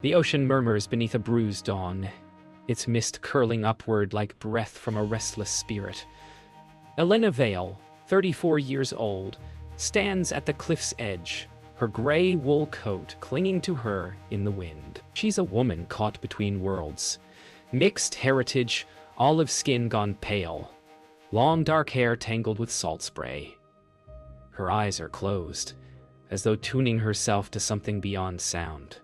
The ocean murmurs beneath a bruised dawn, its mist curling upward like breath from a restless spirit. Elena Vale, 34 years old, stands at the cliff's edge, her gray wool coat clinging to her in the wind. She's a woman caught between worlds. Mixed heritage, olive skin gone pale, long dark hair tangled with salt spray. Her eyes are closed, as though tuning herself to something beyond sound.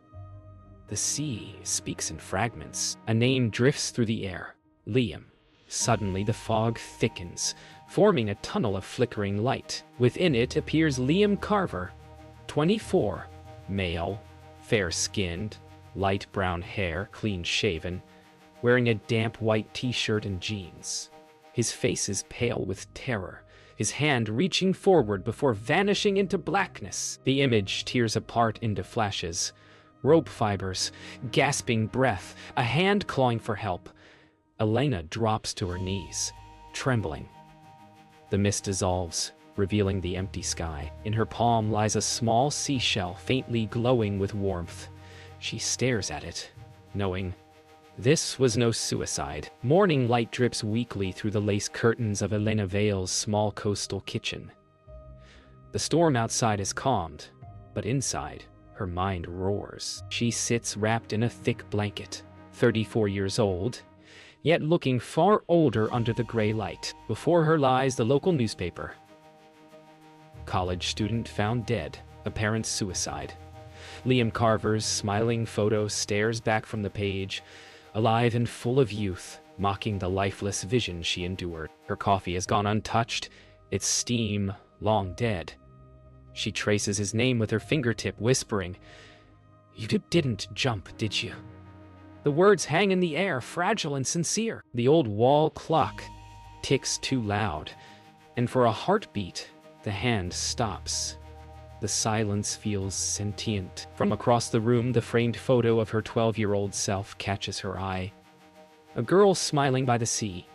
The sea speaks in fragments. A name drifts through the air. Liam. Suddenly the fog thickens, forming a tunnel of flickering light. Within it appears Liam Carver, 24, male, fair-skinned, light brown hair, clean-shaven, wearing a damp white t-shirt and jeans. His face is pale with terror, his hand reaching forward before vanishing into blackness. The image tears apart into flashes. Rope fibers, gasping breath, a hand clawing for help. Elena drops to her knees, trembling. The mist dissolves, revealing the empty sky. In her palm lies a small seashell, faintly glowing with warmth. She stares at it, knowing this was no suicide. Morning light drips weakly through the lace curtains of Elena Vale's small coastal kitchen. The storm outside is calmed, but inside, her mind roars. She sits wrapped in a thick blanket, 34 years old, yet looking far older under the gray light. Before her lies the local newspaper. College student found dead, apparent suicide. Liam Carver's smiling photo stares back from the page, alive and full of youth, mocking the lifeless vision she endured. Her coffee has gone untouched, its steam long dead. She traces his name with her fingertip, whispering, "You didn't jump, did you?" The words hang in the air, fragile and sincere. The old wall clock ticks too loud, and for a heartbeat, the hand stops. The silence feels sentient. From across the room, the framed photo of her 12-year-old self catches her eye. A girl smiling by the sea,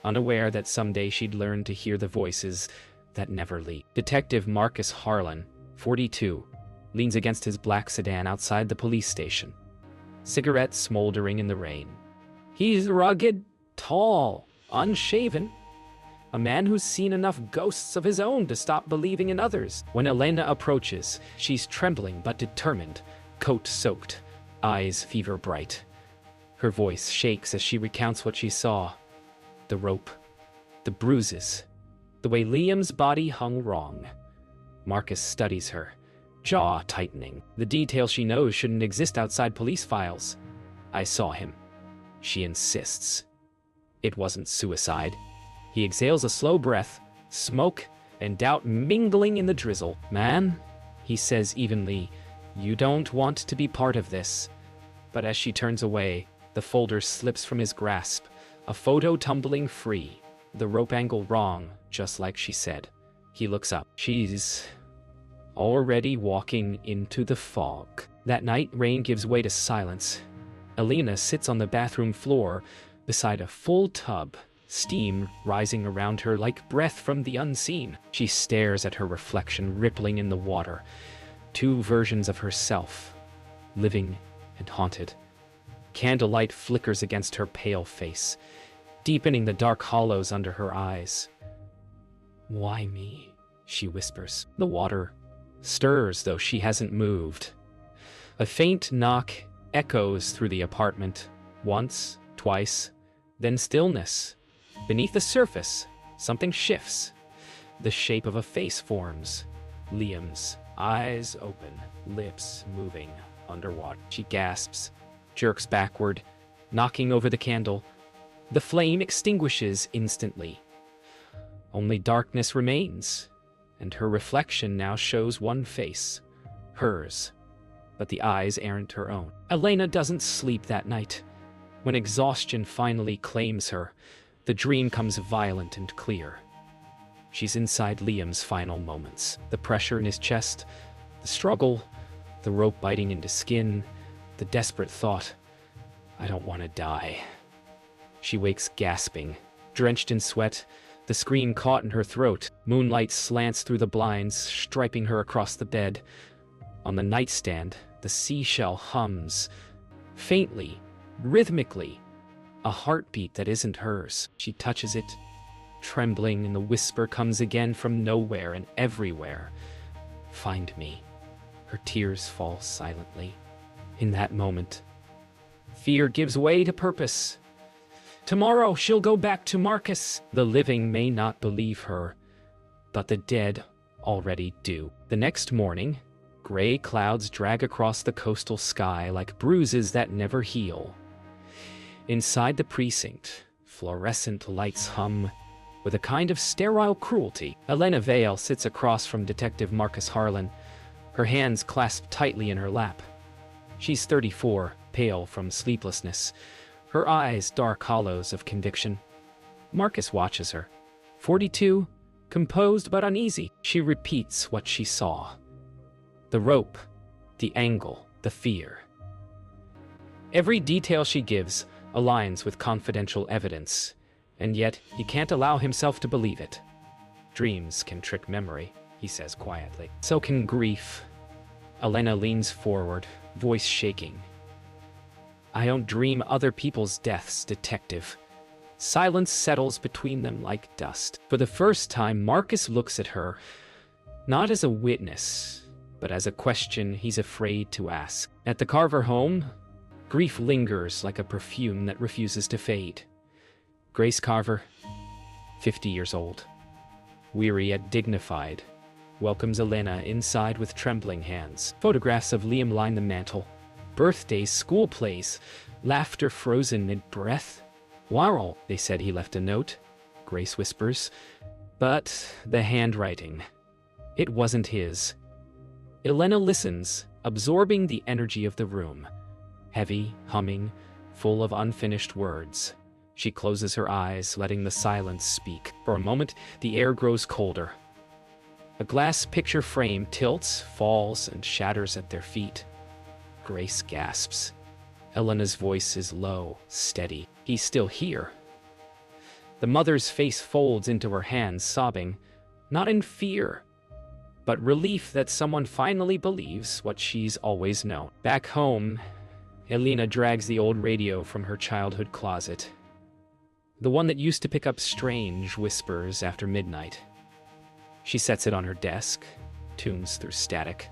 unaware that someday she'd learn to hear the voices that never leave. Detective Marcus Harlan, 42, leans against his black sedan outside the police station, cigarette smoldering in the rain. He's rugged, tall, unshaven, a man who's seen enough ghosts of his own to stop believing in others. When Elena approaches, she's trembling but determined, coat soaked, eyes fever bright. Her voice shakes as she recounts what she saw. The rope, the bruises, the way Liam's body hung wrong. Marcus studies her, jaw tightening. The details she knows shouldn't exist outside police files. "I saw him," she insists. "It wasn't suicide." He exhales a slow breath, smoke and doubt mingling in the drizzle. "Man," he says evenly, "you don't want to be part of this." But as she turns away, the folder slips from his grasp, a photo tumbling free, the rope angle wrong, just like she said. He looks up. She's already walking into the fog. That night, rain gives way to silence. Elena sits on the bathroom floor beside a full tub, steam rising around her like breath from the unseen. She stares at her reflection rippling in the water, two versions of herself, living and haunted. Candlelight flickers against her pale face, deepening the dark hollows under her eyes. "Why me?" she whispers. The water stirs, though she hasn't moved. A faint knock echoes through the apartment, once, twice, then stillness. Beneath the surface, something shifts. The shape of a face forms. Liam's, eyes open, lips moving underwater. She gasps, jerks backward, knocking over the candle. The flame extinguishes instantly. Only darkness remains, and her reflection now shows one face, hers, but the eyes aren't her own. Elena doesn't sleep that night. When exhaustion finally claims her, the dream comes violent and clear. She's inside Liam's final moments. The pressure in his chest, the struggle, the rope biting into skin, the desperate thought, "I don't want to die." She wakes gasping, drenched in sweat, the scream caught in her throat. Moonlight slants through the blinds, striping her across the bed. On the nightstand, the seashell hums, Faintly, rhythmically, a heartbeat that isn't hers. She touches it, trembling, and the whisper comes again from nowhere and everywhere. Find me. Her tears fall silently. In that moment, fear gives way to purpose. Tomorrow she'll go back to Marcus. The living may not believe her, but the dead already do. The next morning, gray clouds drag across the coastal sky like bruises that never heal. Inside the precinct, fluorescent lights hum with a kind of sterile cruelty. Elena Vale sits across from Detective Marcus Harlan, her hands clasped tightly in her lap. She's 34, pale from sleeplessness, her eyes dark hollows of conviction. Marcus watches her. 42, composed but uneasy. She repeats what she saw. The rope, the angle, the fear. Every detail she gives aligns with confidential evidence, and yet he can't allow himself to believe it. Dreams can trick memory, he says quietly. So can grief. Elena leans forward, voice shaking. I don't dream other people's deaths, detective. Silence settles between them like dust. For the first time, Marcus looks at her, not as a witness, but as a question he's afraid to ask. At the Carver home, grief lingers like a perfume that refuses to fade. Grace Carver, 50 years old, weary yet dignified, welcomes Elena inside with trembling hands. Photographs of Liam line the mantel. Birthdays, school plays, laughter frozen mid-breath. Warrell, they said he left a note, Grace whispers. But the handwriting, it wasn't his. Elena listens, absorbing the energy of the room. Heavy, humming, full of unfinished words. She closes her eyes, letting the silence speak. For a moment, the air grows colder. A glass picture frame tilts, falls, and shatters at their feet. Grace gasps. Elena's voice is low, steady. He's still here. The mother's face folds into her hands, sobbing, not in fear, but relief that someone finally believes what she's always known. Back home, Elena drags the old radio from her childhood closet. The one that used to pick up strange whispers after midnight. She sets it on her desk, tunes through static.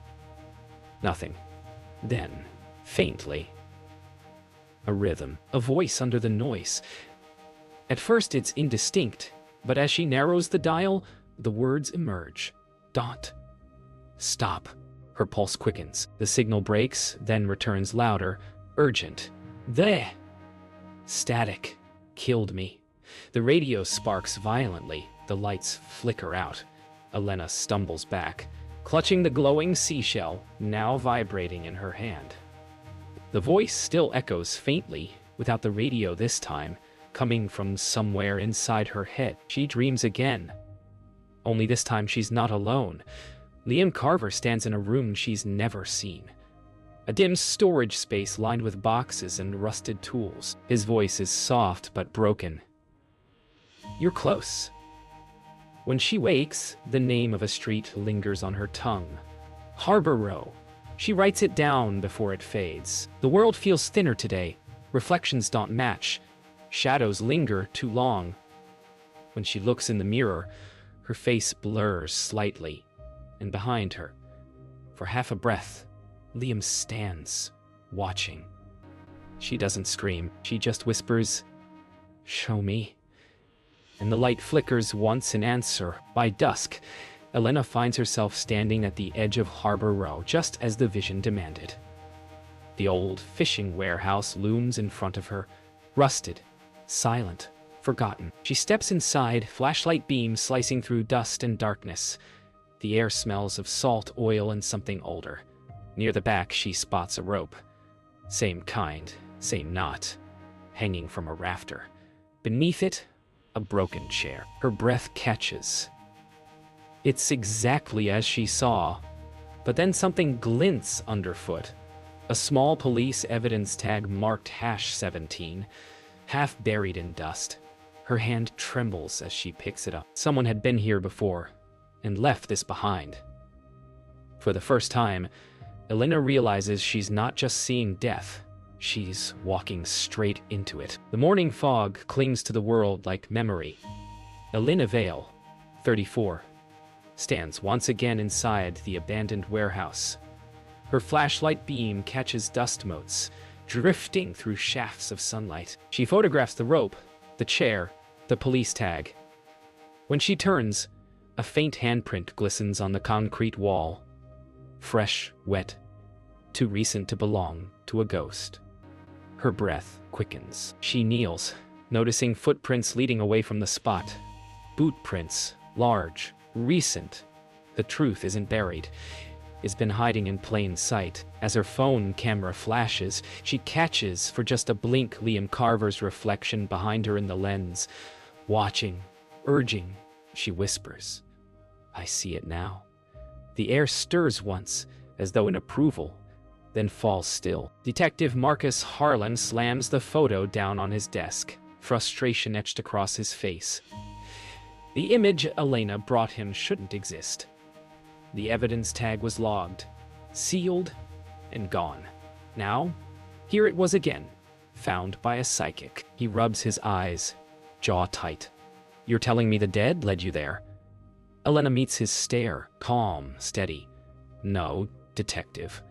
Nothing. Then, faintly, a rhythm, a voice under the noise. At first it's indistinct, but as she narrows the dial, the words emerge. Don't. Stop. Her pulse quickens. The signal breaks, then returns louder, urgent. There. Static. Killed me. The radio sparks violently. The lights flicker out. Elena stumbles back, clutching the glowing seashell, now vibrating in her hand. The voice still echoes faintly, without the radio this time, coming from somewhere inside her head. She dreams again. Only this time she's not alone. Liam Carver stands in a room she's never seen. A dim storage space lined with boxes and rusted tools. His voice is soft but broken. You're close. When she wakes, the name of a street lingers on her tongue. Harbor Row. She writes it down before it fades. The world feels thinner today. Reflections don't match. Shadows linger too long. When she looks in the mirror, her face blurs slightly. And behind her, for half a breath, Liam stands, watching. She doesn't scream. She just whispers, "Show me." And the light flickers once in answer. By dusk, Elena finds herself standing at the edge of Harbor Row, just as the vision demanded. The old fishing warehouse looms in front of her, rusted, silent, forgotten. She steps inside, flashlight beams slicing through dust and darkness. The air smells of salt, oil, and something older. Near the back, she spots a rope. Same kind, same knot, hanging from a rafter. Beneath it, a broken chair. Her breath catches. It's exactly as she saw, but then something glints underfoot. A small police evidence tag marked #17, half buried in dust. Her hand trembles as she picks it up. Someone had been here before, and left this behind. For the first time, Elena realizes she's not just seeing death, She's walking straight into it. The morning fog clings to the world like memory. Elena Vale, 34, stands once again inside the abandoned warehouse. Her flashlight beam catches dust motes, drifting through shafts of sunlight. She photographs the rope, the chair, the police tag. When she turns, a faint handprint glistens on the concrete wall. Fresh, wet, too recent to belong to a ghost. Her breath quickens. She kneels, noticing footprints leading away from the spot. Boot prints, large, recent. The truth isn't buried. It's been hiding in plain sight. As her phone camera flashes, she catches for just a blink Liam Carver's reflection behind her in the lens. Watching, urging, she whispers, "I see it now." The air stirs once, as though in approval, then falls still. Detective Marcus Harlan slams the photo down on his desk, frustration etched across his face. The image Elena brought him shouldn't exist. The evidence tag was logged, sealed, and gone. Now, here it was again, found by a psychic. He rubs his eyes, jaw tight. "You're telling me the dead led you there?" Elena meets his stare, calm, steady. "No, detective.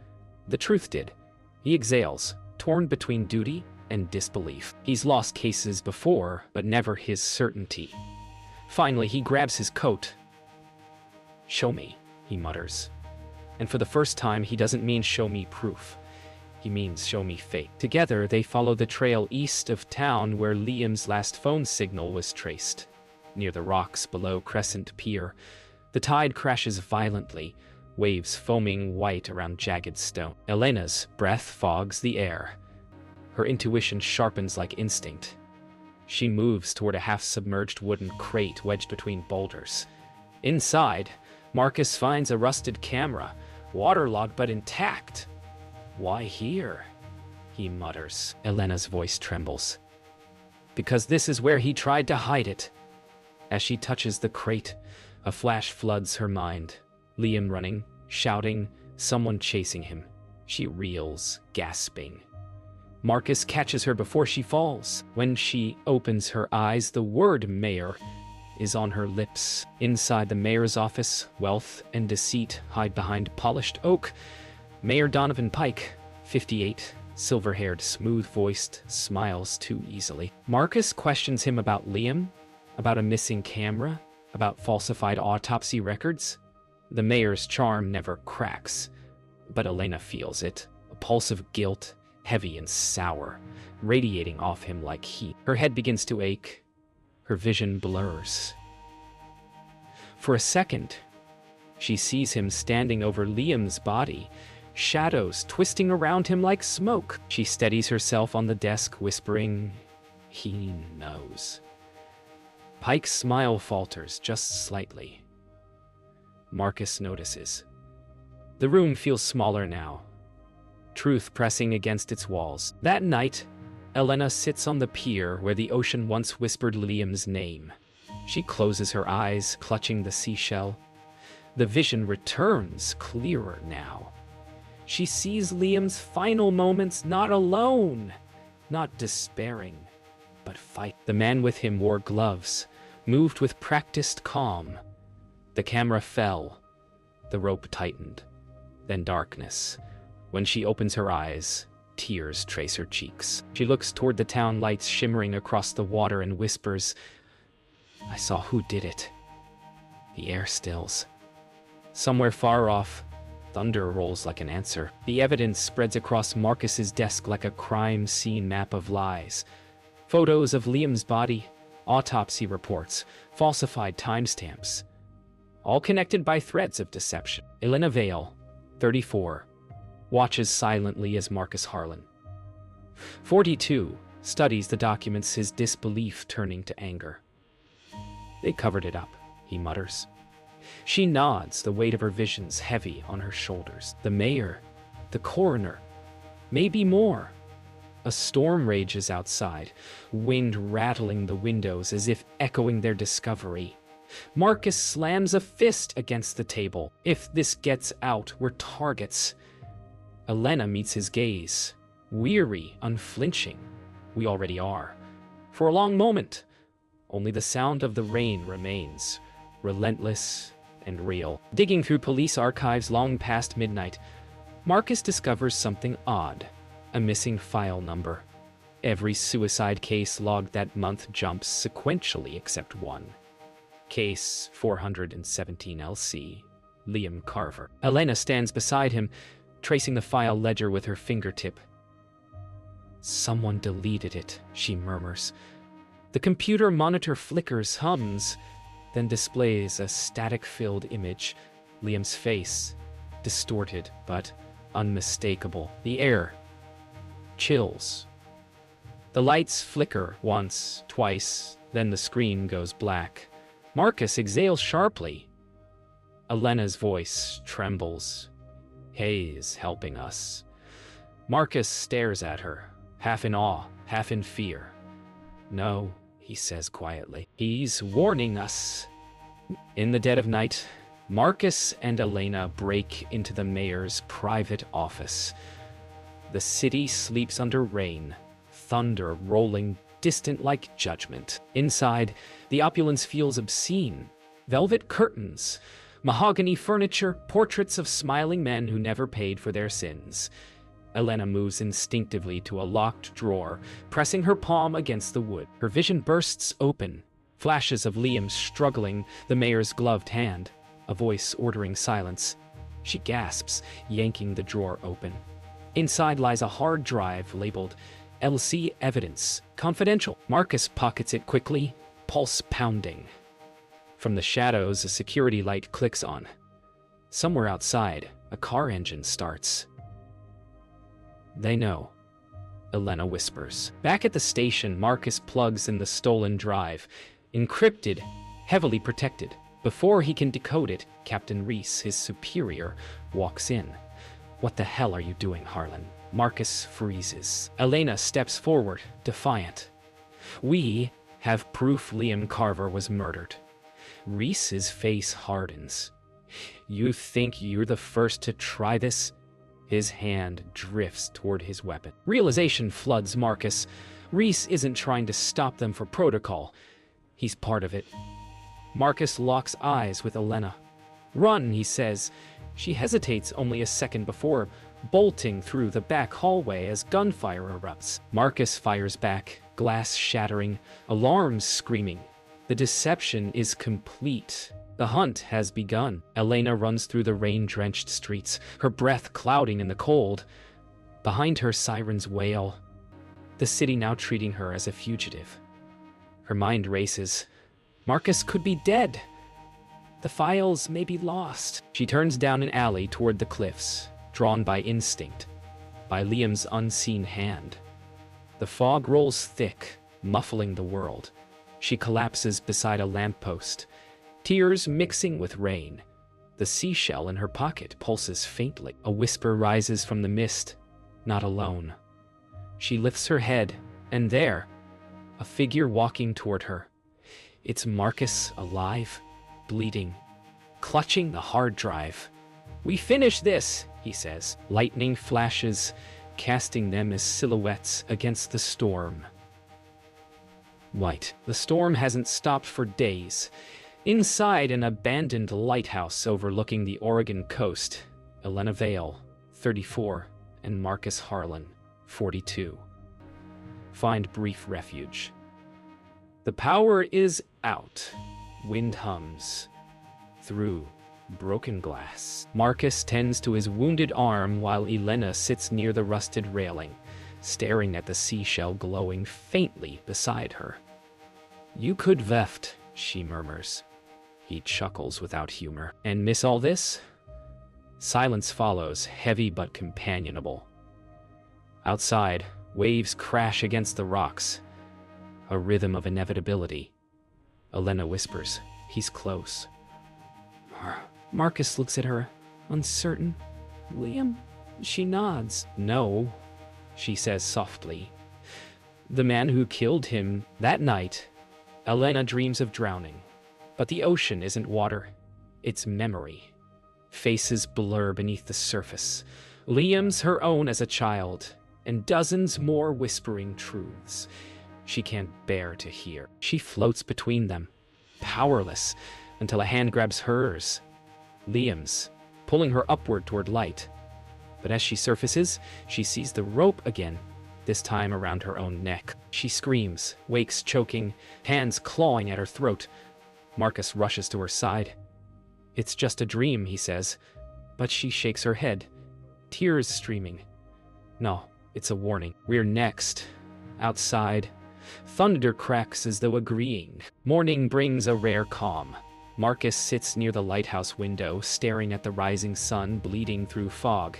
The truth did." He exhales, torn between duty and disbelief. He's lost cases before, but never his certainty. Finally, he grabs his coat. "Show me," he mutters. And for the first time, he doesn't mean show me proof. He means show me fate. Together, they follow the trail east of town where Liam's last phone signal was traced. Near the rocks below Crescent Pier, the tide crashes violently, waves foaming white around jagged stone. Elena's breath fogs the air. Her intuition sharpens like instinct. She moves toward a half-submerged wooden crate wedged between boulders. Inside, Marcus finds a rusted camera, waterlogged but intact. "Why here?" he mutters. Elena's voice trembles. "Because this is where he tried to hide it." As she touches the crate, a flash floods her mind. Liam running, shouting, someone chasing him. She reels, gasping. Marcus catches her before she falls. When she opens her eyes, the word mayor is on her lips. Inside the mayor's office, wealth and deceit hide behind polished oak. Mayor Donovan Pike, 58, silver-haired, smooth-voiced, smiles too easily. Marcus questions him about Liam, about a missing camera, about falsified autopsy records. The mayor's charm never cracks, but Elena feels it, a pulse of guilt, heavy and sour, radiating off him like heat. Her head begins to ache. Her vision blurs. For a second, she sees him standing over Liam's body, shadows twisting around him like smoke. She steadies herself on the desk, whispering, "He knows." Pike's smile falters just slightly. Marcus notices. The room feels smaller now, truth pressing against its walls. That night, Elena sits on the pier where the ocean once whispered Liam's name. She closes her eyes, clutching the seashell. The vision returns, clearer now. She sees Liam's final moments not alone, not despairing, but fight. The man with him wore gloves, moved with practiced calm. The camera fell. The rope tightened. Then darkness. When she opens her eyes, tears trace her cheeks. She looks toward the town lights shimmering across the water and whispers, "I saw who did it." The air stills. Somewhere far off, thunder rolls like an answer. The evidence spreads across Marcus's desk like a crime scene map of lies. Photos of Liam's body, autopsy reports, falsified timestamps, all connected by threads of deception. Elena Vale, 34, watches silently as Marcus Harlan, 42, studies the documents, his disbelief turning to anger. "They covered it up," he mutters. She nods, the weight of her visions heavy on her shoulders. The mayor, the coroner, maybe more. A storm rages outside, wind rattling the windows as if echoing their discovery. Marcus slams a fist against the table. "If this gets out, we're targets." Elena meets his gaze, Weary, unflinching. We already are. For a long moment, only the sound of the rain remains, relentless and real. Digging through police archives long past midnight, Marcus discovers something odd, a missing file number. Every suicide case logged that month jumps sequentially except one. Case 417 LC, Liam Carver. Elena stands beside him, tracing the file ledger with her fingertip. Someone deleted it, she murmurs. The computer monitor flickers, hums, then displays a static-filled image, Liam's face, distorted but unmistakable. The air chills. The lights flicker once, twice, then the screen goes black. Marcus exhales sharply. Elena's voice trembles. Hayes helping us. Marcus stares at her, half in awe, half in fear. No, he says quietly. He's warning us. In the dead of night, Marcus and Elena break into the mayor's private office. The city sleeps under rain, thunder rolling distant like judgment. Inside, the opulence feels obscene. Velvet curtains, mahogany furniture, portraits of smiling men who never paid for their sins. Elena moves instinctively to a locked drawer, pressing her palm against the wood. Her vision bursts open. Flashes of Liam struggling, the mayor's gloved hand, a voice ordering silence. She gasps, yanking the drawer open. Inside lies a hard drive labeled LC Evidence, Confidential. Marcus pockets it quickly, pulse pounding. From the shadows, a security light clicks on. Somewhere outside, a car engine starts. They know, Elena whispers. Back at the station, Marcus plugs in the stolen drive. Encrypted, heavily protected. Before he can decode it, Captain Reese, his superior, walks in. What the hell are you doing, Harlan? Marcus freezes. Elena steps forward, defiant. We have proof Liam Carver was murdered. Reese's face hardens. You think you're the first to try this? His hand drifts toward his weapon. Realization floods Marcus. Reese isn't trying to stop them for protocol. He's part of it. Marcus locks eyes with Elena. Run, he says. She hesitates only a second before bolting through the back hallway as gunfire erupts. Marcus fires back, glass shattering, alarms screaming. The deception is complete. The hunt has begun. Elena runs through the rain-drenched streets, her breath clouding in the cold. Behind her, sirens wail. The city now treating her as a fugitive. Her mind races. Marcus could be dead. The files may be lost. She turns down an alley toward the cliffs, drawn by instinct, by Liam's unseen hand. The fog rolls thick, muffling the world. She collapses beside a lamppost, tears mixing with rain. The seashell in her pocket pulses faintly. A whisper rises from the mist. Not alone. She lifts her head, and there, a figure walking toward her. It's Marcus, alive, bleeding, clutching the hard drive. We finish this, he says. Lightning flashes, casting them as silhouettes against the storm. White. The storm hasn't stopped for days. Inside an abandoned lighthouse overlooking the Oregon coast, Elena Vale, 34, and Marcus Harlan, 42, find brief refuge. The power is out. Wind hums through broken glass. Marcus tends to his wounded arm while Elena sits near the rusted railing, staring at the seashell glowing faintly beside her. You could veft, she murmurs. He chuckles without humor. And miss all this? Silence follows, heavy but companionable. Outside, waves crash against the rocks, a rhythm of inevitability. Elena whispers, he's close. Marcus looks at her, uncertain. Liam? She nods. No, she says softly. The man who killed him that night. Elena dreams of drowning. But the ocean isn't water. It's memory. Faces blur beneath the surface. Liam's her own as a child. and dozens more whispering truths she can't bear to hear. She floats between them, powerless, until a hand grabs hers, Liam's, pulling her upward toward light. But as she surfaces, she sees the rope again, this time around her own neck. She screams, wakes choking, hands clawing at her throat. Marcus rushes to her side. "It's just a dream," he says, but she shakes her head, tears streaming. "No, it's a warning. We're next." Outside, thunder cracks as though agreeing. Morning brings a rare calm. Marcus sits near the lighthouse window, staring at the rising sun bleeding through fog.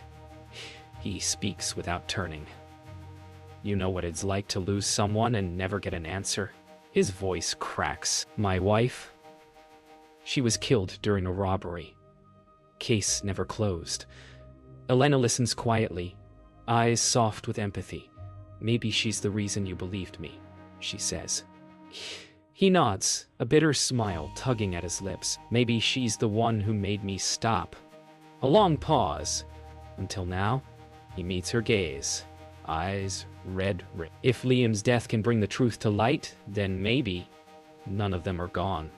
He speaks without turning. "You know what it's like to lose someone and never get an answer?" His voice cracks. "My wife? She was killed during a robbery. Case never closed." Elena listens quietly, eyes soft with empathy. "Maybe she's the reason you believed me," she says. He nods, a bitter smile tugging at his lips. "Maybe she's the one who made me stop." A long pause. Until now, he meets her gaze, eyes red. If Liam's death can bring the truth to light, then maybe none of them are gone.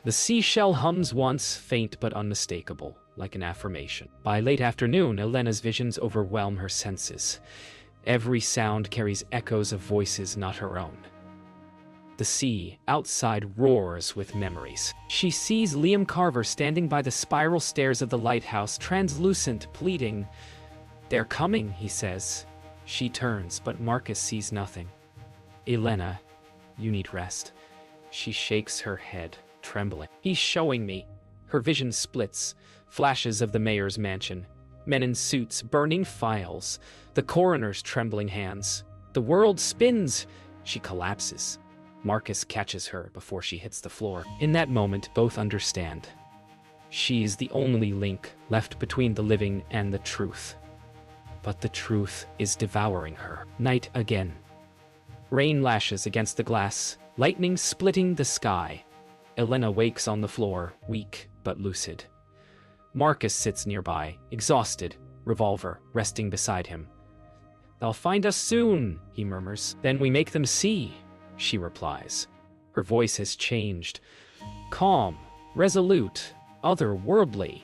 The seashell hums once, faint but unmistakable, like an affirmation. By late afternoon, Elena's visions overwhelm her senses. Every sound carries echoes of voices not her own. The sea outside roars with memories. She sees Liam Carver standing by the spiral stairs of the lighthouse, translucent, pleading. "They're coming," he says. She turns, but Marcus sees nothing. "Elena, you need rest." She shakes her head, trembling. "He's showing me." Her vision splits. Flashes of the mayor's mansion. Men in suits, burning files. The coroner's trembling hands. The world spins. She collapses. Marcus catches her before she hits the floor. In that moment, both understand. She's the only link left between the living and the truth. But the truth is devouring her. Night again. Rain lashes against the glass, lightning splitting the sky. Elena wakes on the floor, weak but lucid. Marcus sits nearby, exhausted, revolver resting beside him. "They'll find us soon," he murmurs. "Then we make them see," she replies. Her voice has changed. Calm, resolute, otherworldly.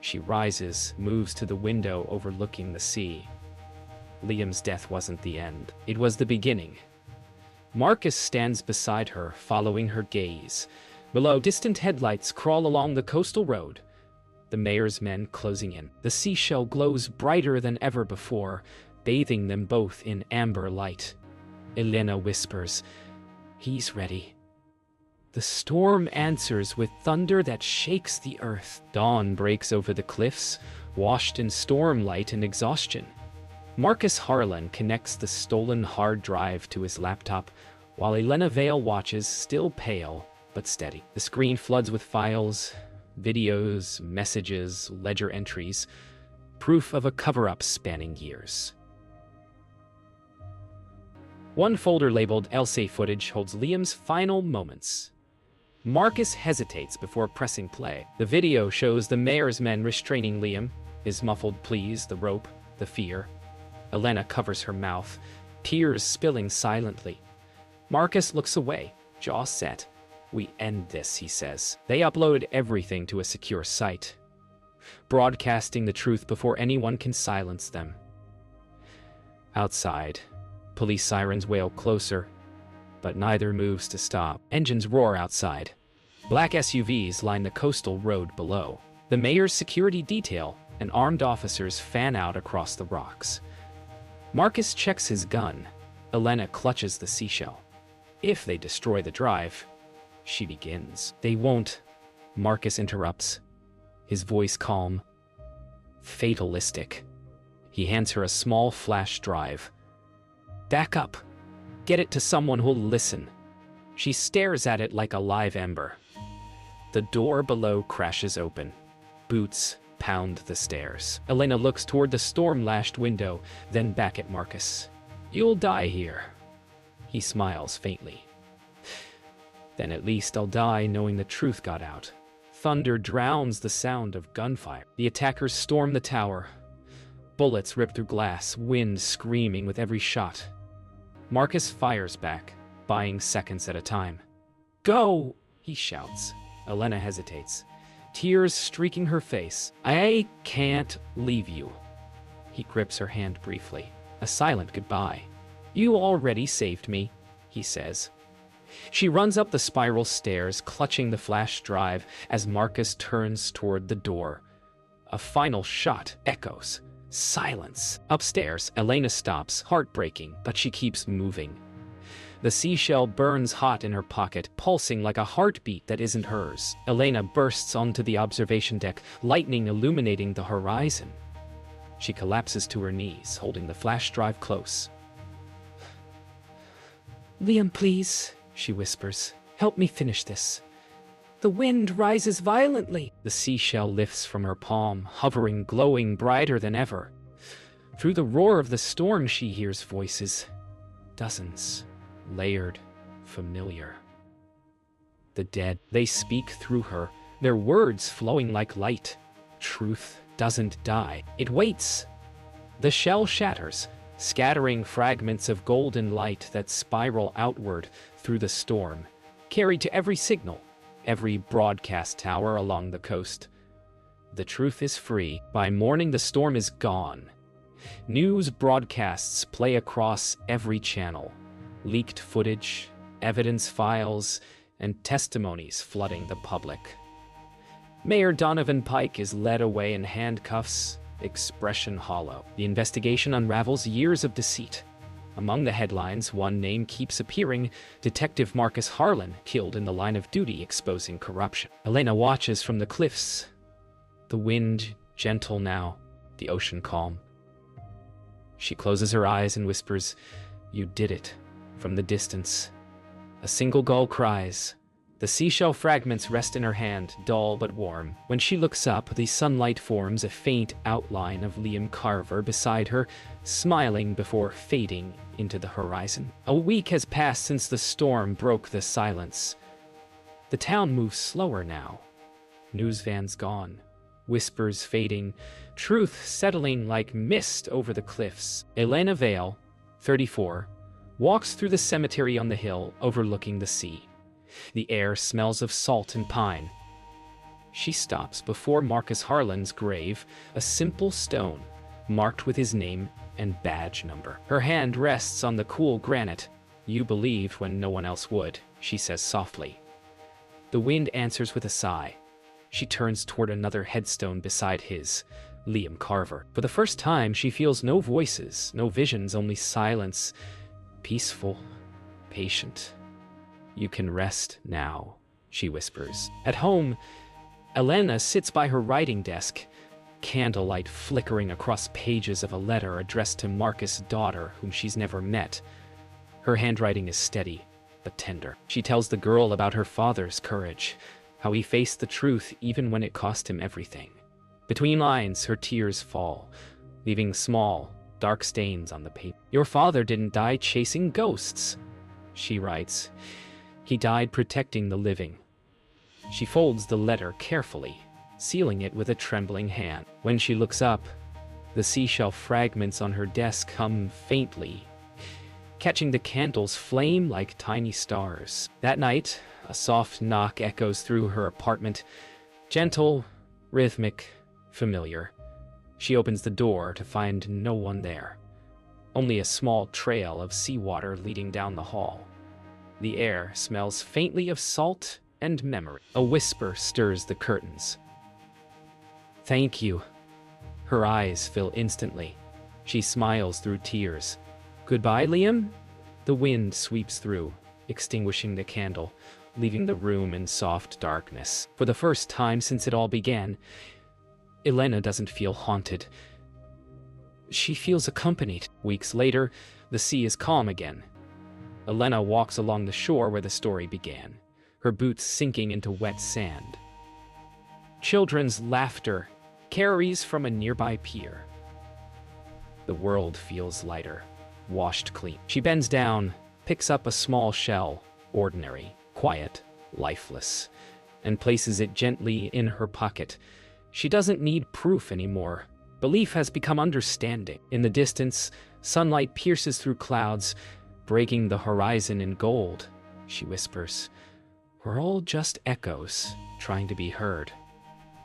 She rises, moves to the window overlooking the sea. Liam's death wasn't the end. It was the beginning. Marcus stands beside her, following her gaze. Below, distant headlights crawl along the coastal road. The mayor's men closing in. The seashell glows brighter than ever before, bathing them both in amber light. Elena whispers, "He's ready." The storm answers with thunder that shakes the earth. Dawn breaks over the cliffs, washed in stormlight and exhaustion. Marcus Harlan connects the stolen hard drive to his laptop, while Elena Vale watches, still pale but steady. The screen floods with files, videos, messages, ledger entries, proof of a cover-up spanning years. One folder labeled "Elsay footage" holds Liam's final moments. Marcus hesitates before pressing play. The video shows the mayor's men restraining Liam, his muffled pleas, the rope, the fear. Elena covers her mouth, tears spilling silently. Marcus looks away, jaw set. "We end this," he says. They upload everything to a secure site, broadcasting the truth before anyone can silence them. Outside, police sirens wail closer, but neither moves to stop. Engines roar outside. Black SUVs line the coastal road below. The mayor's security detail and armed officers fan out across the rocks. Marcus checks his gun. Elena clutches the seashell. "If they destroy the drive," she begins. "They won't," Marcus interrupts, his voice calm, fatalistic. He hands her a small flash drive. "Back up. Get it to someone who'll listen." She stares at it like a live ember. The door below crashes open. Boots pound the stairs. Elena looks toward the storm-lashed window, then back at Marcus. "You'll die here." He smiles faintly. "Then at least I'll die knowing the truth got out." Thunder drowns the sound of gunfire. The attackers storm the tower. Bullets rip through glass, wind screaming with every shot. Marcus fires back, buying seconds at a time. "Go!" he shouts. Elena hesitates, tears streaking her face. "I can't leave you." He grips her hand briefly, a silent goodbye. "You already saved me," he says. She runs up the spiral stairs, clutching the flash drive as Marcus turns toward the door. A final shot echoes. Silence. Upstairs, Elena stops, heartbreaking, but she keeps moving. The seashell burns hot in her pocket, pulsing like a heartbeat that isn't hers. Elena bursts onto the observation deck, lightning illuminating the horizon. She collapses to her knees, holding the flash drive close. "Liam, please," she whispers. "Help me finish this. The wind rises violently." The seashell lifts from her palm, hovering, glowing brighter than ever. Through the roar of the storm, she hears voices. Dozens. Layered. Familiar. The dead. They speak through her, their words flowing like light. Truth doesn't die. It waits. The shell shatters, scattering fragments of golden light that spiral outward through the storm, carried to every signal, every broadcast tower along the coast. The truth is free. By morning, the storm is gone. News broadcasts play across every channel. Leaked footage, evidence files, and testimonies flooding the public. Mayor Donovan Pike is led away in handcuffs, expression hollow. The investigation unravels years of deceit. Among the headlines, one name keeps appearing: Detective Marcus Harlan, killed in the line of duty exposing corruption. Elena watches from the cliffs. The wind gentle now, the ocean calm. She closes her eyes and whispers, "You did it." From the distance, a single gull cries. The seashell fragments rest in her hand, dull but warm. When she looks up, the sunlight forms a faint outline of Liam Carver beside her, smiling before fading into the horizon. A week has passed since the storm broke the silence. The town moves slower now. News vans gone, whispers fading, truth settling like mist over the cliffs. Elena Vale, 34, walks through the cemetery on the hill overlooking the sea. The air smells of salt and pine. She stops before Marcus Harlan's grave, a simple stone, marked with his name and badge number. Her hand rests on the cool granite. "You believed when no one else would," she says softly. The wind answers with a sigh. She turns toward another headstone beside his, Liam Carver. For the first time, she feels no voices, no visions, only silence. Peaceful, patient. "You can rest now," she whispers. At home, Elena sits by her writing desk, candlelight flickering across pages of a letter addressed to Marcus' daughter, whom she's never met. Her handwriting is steady, but tender. She tells the girl about her father's courage, how he faced the truth even when it cost him everything. Between lines, her tears fall, leaving small, dark stains on the paper. "Your father didn't die chasing ghosts," she writes. "He died protecting the living." She folds the letter carefully, sealing it with a trembling hand. When she looks up, the seashell fragments on her desk hum faintly, catching the candle's flame like tiny stars. That night, a soft knock echoes through her apartment, gentle, rhythmic, familiar. She opens the door to find no one there, only a small trail of seawater leading down the hall. The air smells faintly of salt and memory. A whisper stirs the curtains. "Thank you." Her eyes fill instantly. She smiles through tears. "Goodbye, Liam?" The wind sweeps through, extinguishing the candle, leaving the room in soft darkness. For the first time since it all began, Elena doesn't feel haunted. She feels accompanied. Weeks later, the sea is calm again. Elena walks along the shore where the story began, her boots sinking into wet sand. Children's laughter carries from a nearby pier. The world feels lighter, washed clean. She bends down, picks up a small shell, ordinary, quiet, lifeless, and places it gently in her pocket. She doesn't need proof anymore, Belief has become understanding. In the distance, sunlight pierces through clouds, breaking the horizon in gold. She whispers, "We're all just echoes, trying to be heard."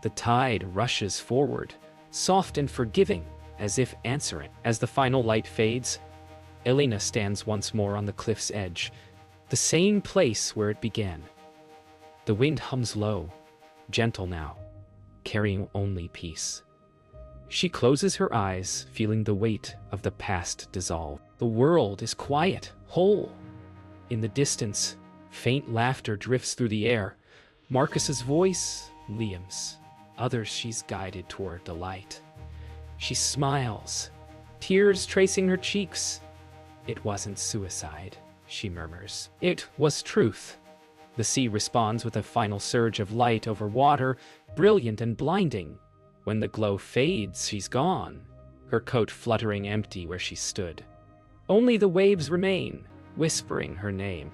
The tide rushes forward, soft and forgiving, as if answering. As the final light fades, Elena stands once more on the cliff's edge, the same place where it began. The wind hums low, gentle now, carrying only peace. She closes her eyes, feeling the weight of the past dissolve. The world is quiet, whole. In the distance, faint laughter drifts through the air. Marcus's voice, Liam's. Others she's guided toward the light. She smiles, tears tracing her cheeks. "It wasn't suicide," she murmurs. "It was truth." The sea responds with a final surge of light over water, brilliant and blinding. When the glow fades, she's gone, her coat fluttering empty where she stood. Only the waves remain, whispering her name.